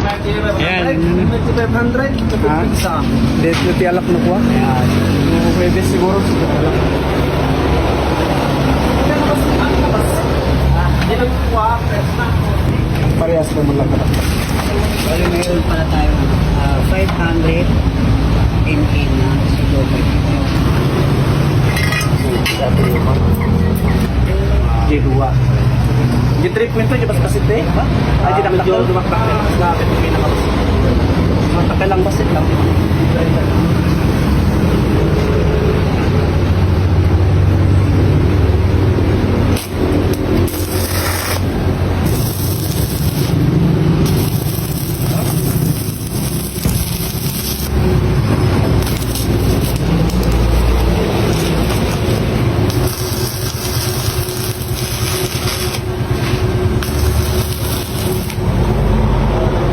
Ayan. 2,500. Isa. Dito ti alak na kuha. Ayan. Pwede siguro. Dito kuha. Parehas naman lang ka. Bali mayroon pala tayo 500 ml na silope. G2. G3.2 di ba basit eh? Ay di nakakal dumakbak. Lapit pinaka. Matagal lang basit lang.